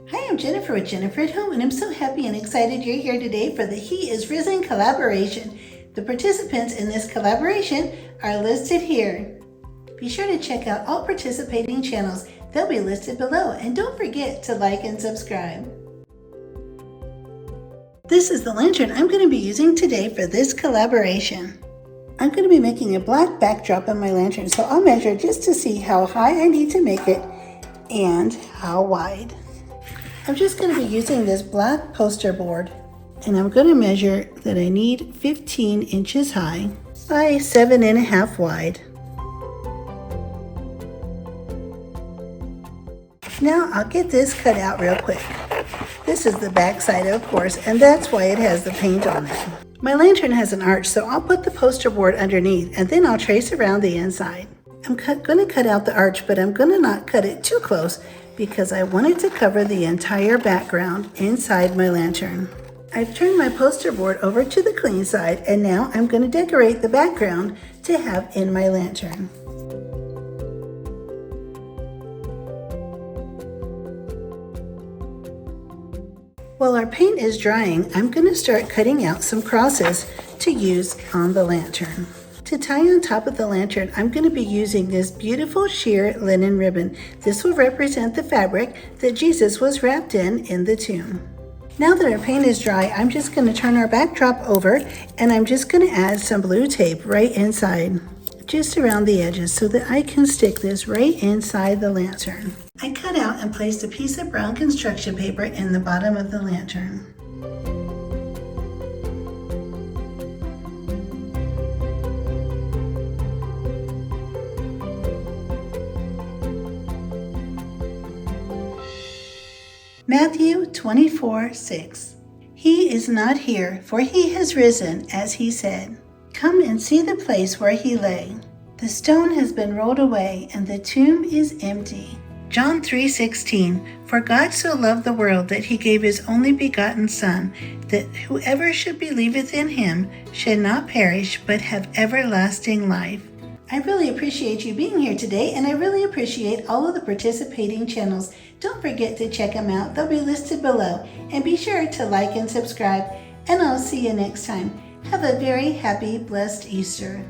Hi, I'm Jennifer with Jennifer at Home, and I'm so happy and excited you're here today for the He is Risen collaboration. The participants in this collaboration are listed here. Be sure to check out all participating channels. They'll be listed below, and don't forget to like and subscribe. This is the lantern I'm going to be using today for this collaboration. I'm going to be making a black backdrop on my lantern, so I'll measure just to see how high I need to make it and how wide. I'm just going to be using this black poster board, and I'm going to measure that I need 15 inches high by 7.5 wide. Now I'll get this cut out real quick. This is the back side, of course, and that's why it has the paint on it. My lantern has an arch, so I'll put the poster board underneath, and then I'll trace around the inside. I'm going to cut out the arch, but I'm going to not cut it too close because I wanted to cover the entire background inside my lantern. I've turned my poster board over to the clean side, and now I'm going to decorate the background to have in my lantern. While our paint is drying, I'm going to start cutting out some crosses to use on the lantern. To tie on top of the lantern, I'm going to be using this beautiful sheer linen ribbon. This will represent the fabric that Jesus was wrapped in the tomb. Now that our paint is dry, I'm just going to turn our backdrop over, and I'm just going to add some blue tape right inside, just around the edges, so that I can stick this right inside the lantern. I cut out and placed a piece of brown construction paper in the bottom of the lantern. Matthew 24:6. He is not here, for he has risen, as he said. Come and see the place where he lay. The stone has been rolled away, and the tomb is empty. John 3:16. For God so loved the world that he gave his only begotten Son, that whoever should believeth in him should not perish, but have everlasting life. I really appreciate you being here today, and I really appreciate all of the participating channels. Don't forget to check them out. They'll be listed below. And be sure to like and subscribe, and I'll see you next time. Have a very happy, blessed Easter.